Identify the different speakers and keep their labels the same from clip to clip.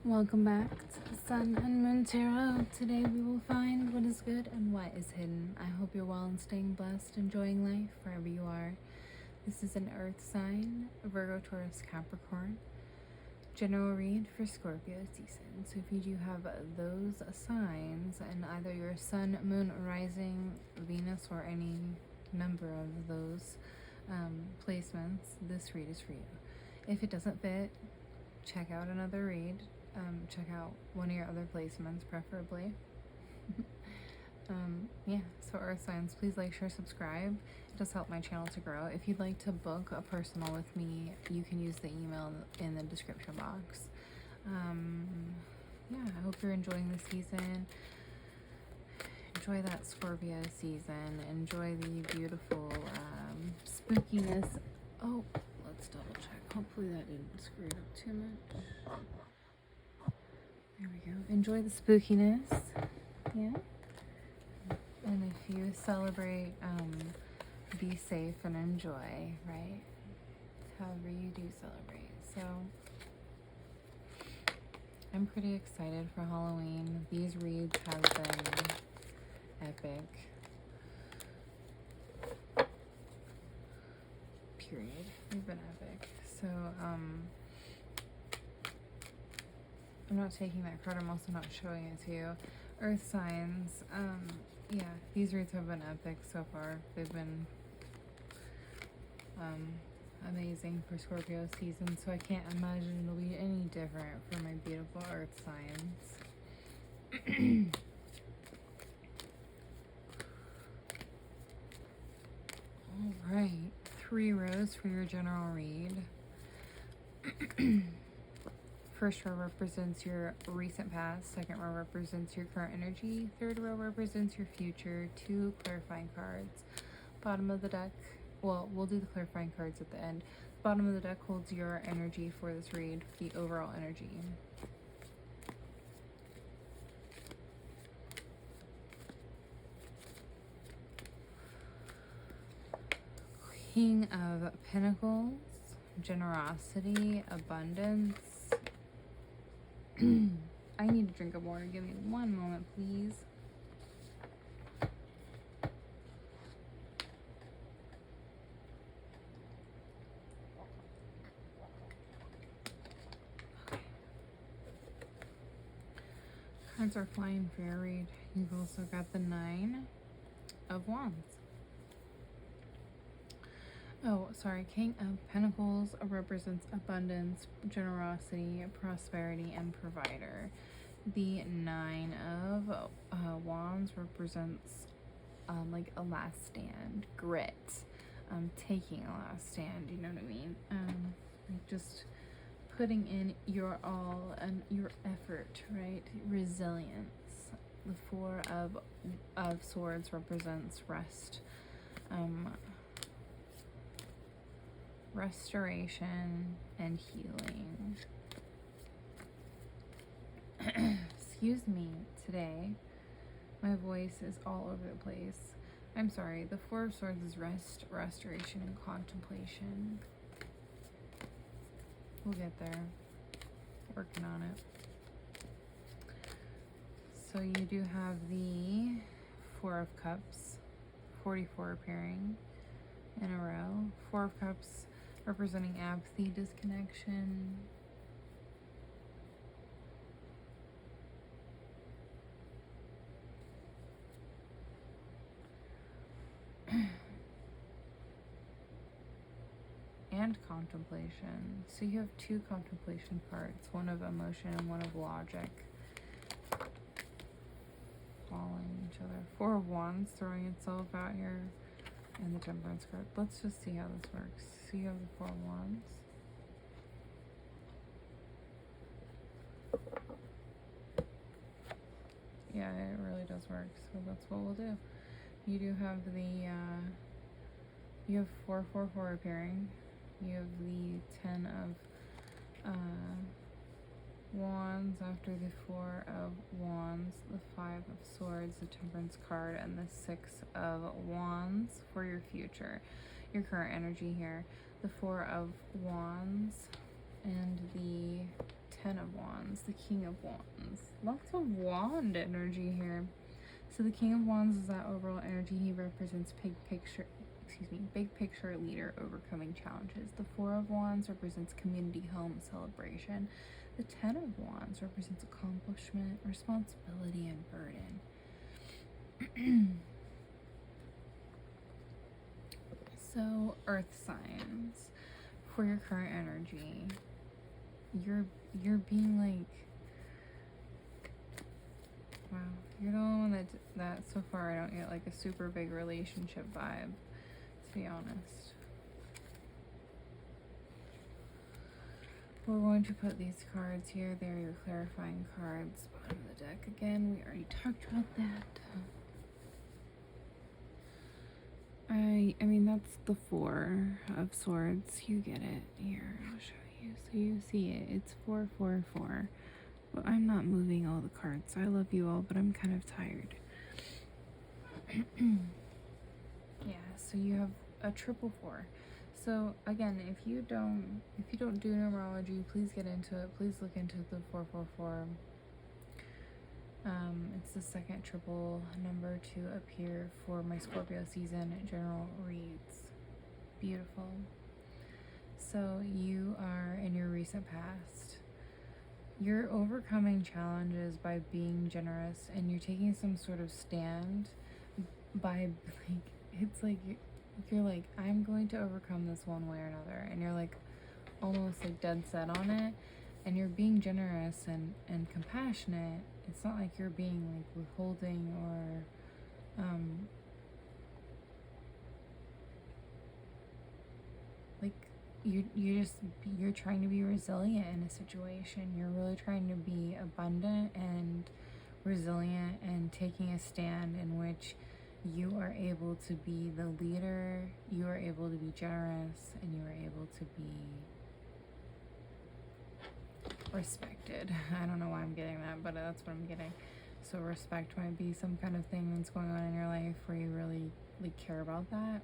Speaker 1: Welcome back to the Sun and Moon Tarot. Today we will find what is good and what is hidden. I hope you're well and staying blessed, enjoying life wherever you are. This is an Earth sign, Virgo, Taurus, Capricorn. General read for Scorpio season. So if you do have those signs and either your Sun, Moon, Rising, Venus, or any number of those placements, this read is for you. If it doesn't fit, check out another read. Check out one of your other placements, preferably. Yeah, so Earth signs, please like, share, subscribe. It does help my channel to grow. If you'd like to book a personal with me, you can use the email in the description box. Yeah, I hope you're enjoying the season. Enjoy that Scorpio season. Enjoy the beautiful spookiness. Oh, let's double check. Hopefully that didn't screw it up too much. There we go. Enjoy the spookiness. Yeah. And if you celebrate, be safe and enjoy, right? However you do celebrate. So I'm pretty excited for Halloween. These reads have been epic. Period. They've been epic. So, I'm not taking that card. I'm also not showing it to you. Earth signs. Yeah, these reads have been epic so far. They've been amazing for Scorpio season, so I can't imagine it'll be any different for my beautiful Earth signs. All right, 3 rows for your general read. First row represents your recent past, second row represents your current energy, third row represents your future. 2 clarifying cards. Bottom of the deck, well, we'll do the clarifying cards at the end. Bottom of the deck holds your energy for this read, the overall energy. King of Pentacles, generosity, abundance. I need to drink of water. Give me one moment, please. Okay. Cards are flying for your read. You've also got the 9 of Wands. Oh, sorry. King of Pentacles represents abundance, generosity, prosperity, and provider. The 9 of Wands represents like a last stand, grit, taking a last stand, you know what I mean? Like just putting in your all and your effort, right? Resilience. The 4 of Swords represents rest. Restoration and healing. Excuse me, today my voice is all over the place. I'm sorry. The 4 of Swords is rest, restoration, and contemplation. We'll get there. Working on it. So you do have the 4 of Cups, 44 appearing in a row. 4 of Cups representing apathy, disconnection. And contemplation. So you have 2 contemplation cards, one of emotion and one of logic. Following each other. 4 of Wands throwing itself out here. And the Temperance card. Let's just see how this works. So you have the 4 of Wands. Yeah, it really does work. So that's what we'll do. You do have the, you have 444 appearing. You have the 10 of Wands after the 4 of Wands, the 5 of Swords, the Temperance card, and the 6 of Wands for your future, your current energy here. The 4 of Wands and the 10 of Wands. Wands, the King of Wands. Lots of wand energy here. So the King of Wands is that overall energy. He represents big picture leader overcoming challenges. The Four of Wands represents community, home, celebration. The Ten of Wands represents accomplishment, responsibility, and burden. So, earth signs, for your current energy, you're being like, wow, you're the one that so far I don't get like a super big relationship vibe, to be honest. We're going to put these cards here. They're your clarifying cards. Bottom of the deck again. We already talked about that. I mean, that's the Four of Swords. You get it. Here, I'll show you so you see it. It's 4, 4, 4. Well, I'm not moving all the cards. I love you all, but I'm kind of tired. Yeah, so you have a triple 4. So again, if you don't do numerology, please get into it. Please look into the 444. It's the second triple number to appear for my Scorpio season general reads. Beautiful. So you are in your recent past. You're overcoming challenges by being generous, and you're taking some sort of stand by, like, it's like you're like, I'm going to overcome this one way or another, and you're like almost like dead set on it, and you're being generous and compassionate. It's not like you're being like withholding or like you're trying to be resilient in a situation. You're really trying to be abundant and resilient and taking a stand in which you are able to be the leader, you are able to be generous, and you are able to be respected. I don't know why I'm getting that, but that's what I'm getting. So respect might be some kind of thing that's going on in your life where you really like care about that.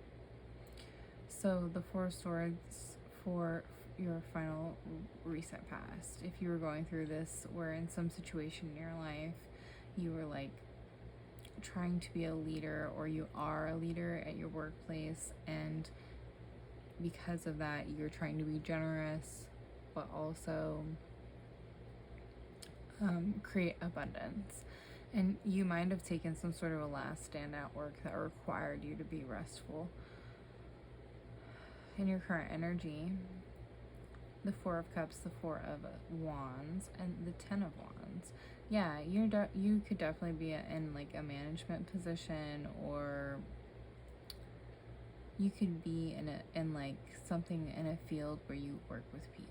Speaker 1: So the Four of Swords for your final recent past. If you were going through this where in some situation in your life you were like trying to be a leader, or you are a leader at your workplace, and because of that you're trying to be generous but also create abundance, and you might have taken some sort of a last stand at work that required you to be restful. In your current energy, the Four of Cups, the Four of Wands, and the Ten of Wands. Yeah, you could definitely be in like a management position, or you could be in like something in a field where you work with people.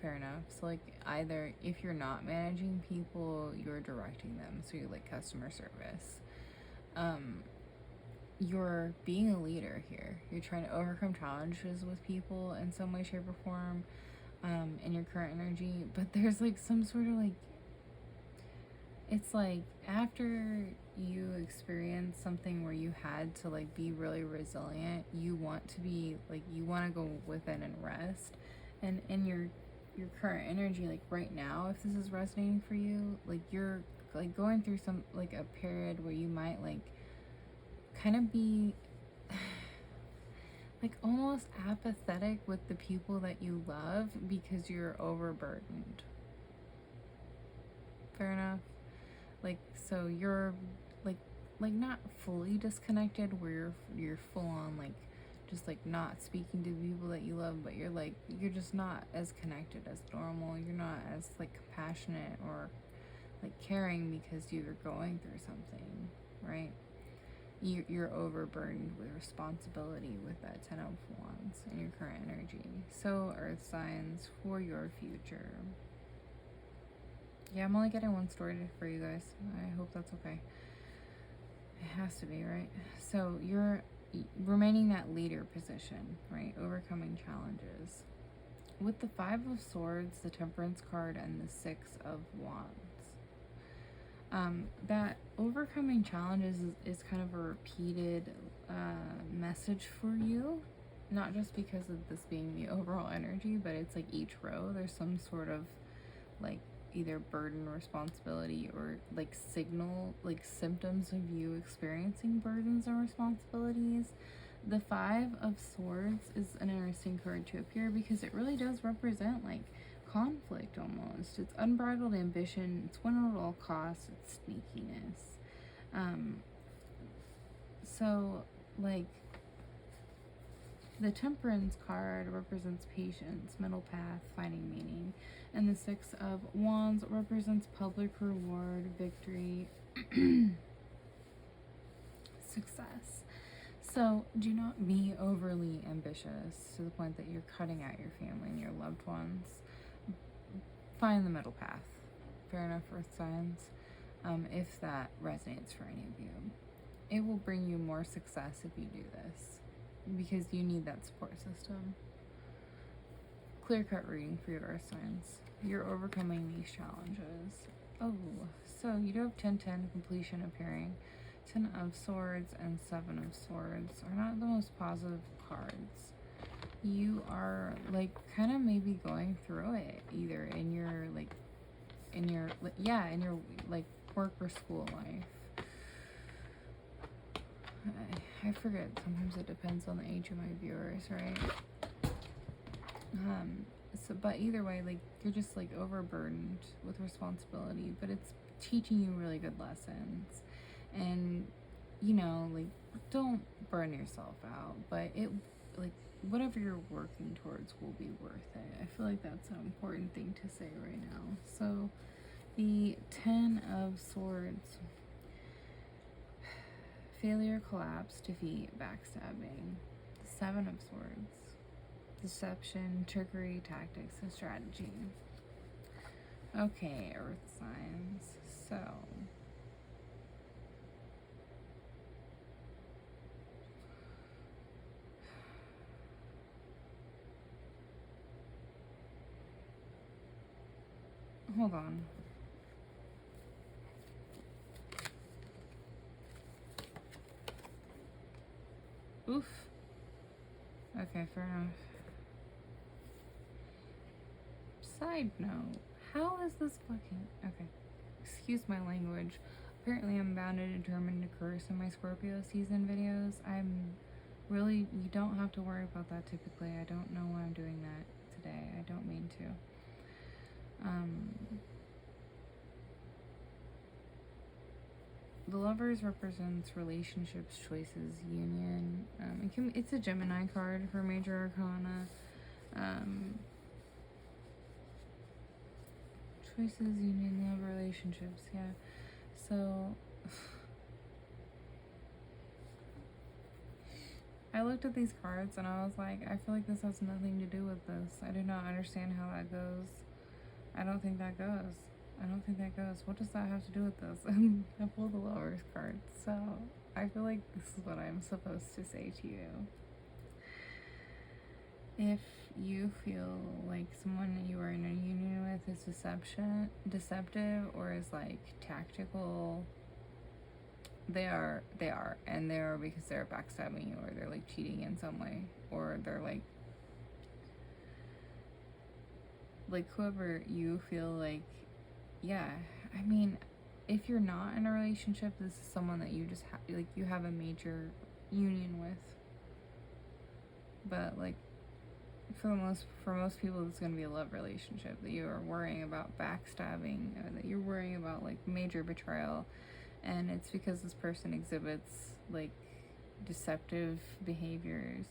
Speaker 1: Fair enough. So like either if you're not managing people, you're directing them. So you're like customer service. You're being a leader here. You're trying to overcome challenges with people in some way, shape, or form, in your current energy. But there's like some sort of like, it's like after you experience something where you had to like be really resilient, you want to be like, you want to go within and rest. And in your current energy, like right now, if this is resonating for you, like you're like going through some like a period where you might like kind of be like almost apathetic with the people that you love because you're overburdened. Fair enough. Like, so you're like not fully disconnected where you're full on like just like not speaking to the people that you love, but you're just not as connected as normal. You're not as like compassionate or like caring because you're going through something, right? You're overburdened with responsibility with that Ten of Wands in your current energy. So earth signs, for your future. Yeah, I'm only getting one story for you guys. I hope that's okay. It has to be, right? So you're remaining that leader position, right? Overcoming challenges. With the Five of Swords, the Temperance card, and the Six of Wands. That overcoming challenges is kind of a repeated message for you. Not just because of this being the overall energy, but it's like each row, there's some sort of like either burden, responsibility, or like signal, like symptoms of you experiencing burdens and responsibilities. The Five of Swords is an interesting card to appear because it really does represent like conflict almost. It's unbridled ambition, it's win at all costs, it's sneakiness. So like the Temperance card represents patience, middle path, finding meaning. And the Six of Wands represents public reward, victory, success. So do not be overly ambitious to the point that you're cutting out your family and your loved ones. Find the middle path. Fair enough, Earth signs. If that resonates for any of you. It will bring you more success if you do this, because you need that support system. Clear-cut reading for your Earth signs. You're overcoming these challenges. Oh, so you do have 10-10 completion appearing. 10 of Swords and 7 of Swords are not the most positive cards. You are like kind of maybe going through it, either in your in your like work or school life. I forget, sometimes it depends on the age of my viewers, right? But either way, like, you're just like overburdened with responsibility, but it's teaching you really good lessons. And, you know, like, don't burn yourself out, but it, like, whatever you're working towards will be worth it. I feel like that's an important thing to say right now. So the 10 of Swords. Failure, collapse, defeat, backstabbing. The 7 of Swords. Deception, trickery, tactics, and strategy. Okay, Earth signs. So hold on. Oof. Okay, fair enough. Side note, how is this fucking... Okay, excuse my language. Apparently I'm bound and determined to curse in my Scorpio season videos. You don't have to worry about that typically. I don't know why I'm doing that today. I don't mean to. The Lovers represents relationships, choices, union. It's a Gemini card for Major Arcana. Choices, union, love, relationships, yeah. So I looked at these cards and I was like, I feel like this has nothing to do with this. I do not understand how that goes. I don't think that goes. What does that have to do with this? I pulled the Lovers card, so I feel like this is what I'm supposed to say to you. If you feel like someone that you are in a union with is deceptive, or is like tactical, they are, and they are because they're backstabbing you, or they're like cheating in some way, or they're like whoever you feel like, yeah. I mean, if you're not in a relationship, this is someone that you just you have a major union with. But like for most people, it's going to be a love relationship that you are worrying about backstabbing, that you're worrying about like major betrayal, and it's because this person exhibits like deceptive behaviors.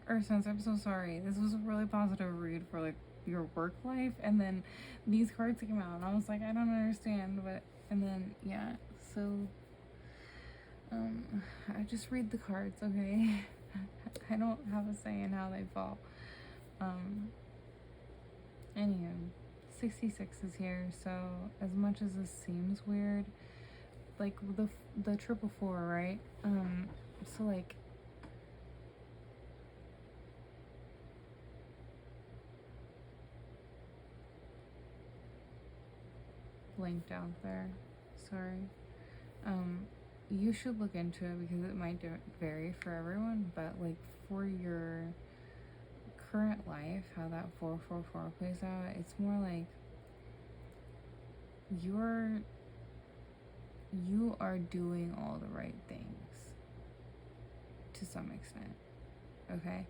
Speaker 1: Earth signs, I'm so sorry. This was a really positive read for like your work life, and then these cards came out and I was like, I don't understand, but and then yeah, so I just read the cards, okay? I don't have a say in how they fall. Anywho, 66 is here, so as much as this seems weird, like the 444, right? So like linked out there, sorry. You should look into it because it might vary for everyone, but like for your current life, how that 444 plays out, it's more like you are doing all the right things to some extent, okay?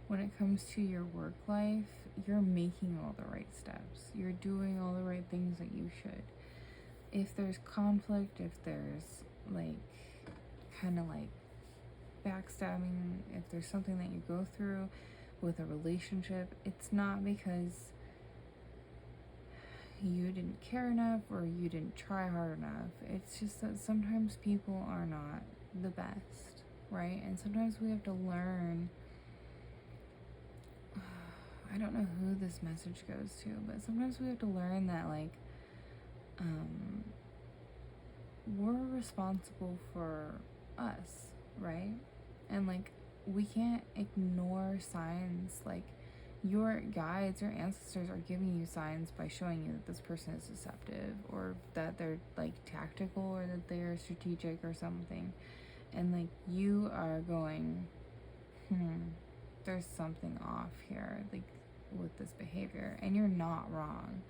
Speaker 1: When it comes to your work life, you're making all the right steps. You're doing all the right things that you should. If there's conflict, if there's like kind of like backstabbing, if there's something that you go through with a relationship, it's not because you didn't care enough or you didn't try hard enough. It's just that sometimes people are not the best, right? And sometimes we have to learn. I don't know who this message goes to, but sometimes we have to learn that like we're responsible for us, right? And like we can't ignore signs. Like your guides or ancestors are giving you signs by showing you that this person is deceptive, or that they're like tactical, or that they're strategic or something. And like you are going, there's something off here, like with this behavior, and you're not wrong.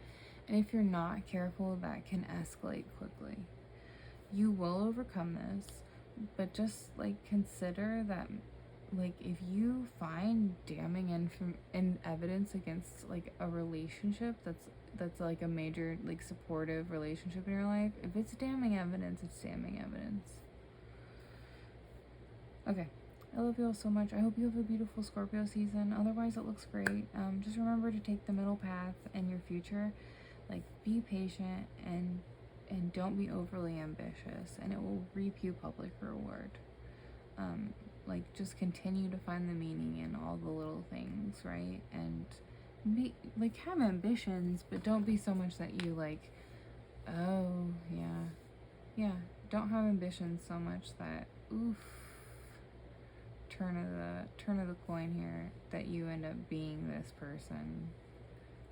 Speaker 1: And if you're not careful, that can escalate quickly. You will overcome this, but just like consider that like if you find damning evidence against like a relationship that's like a major like supportive relationship in your life, if it's damning evidence, it's damning evidence. Okay, I love you all so much. I hope you have a beautiful Scorpio season. Otherwise, it looks great. Just remember to take the middle path in your future. Like, be patient and don't be overly ambitious, and it will reap you public reward. Like, just continue to find the meaning in all the little things, right? And like have ambitions, but don't be so much that you like, oh yeah, don't have ambitions so much that turn of the coin here, that you end up being this person.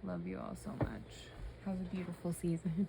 Speaker 1: Love you all so much. Have a beautiful season.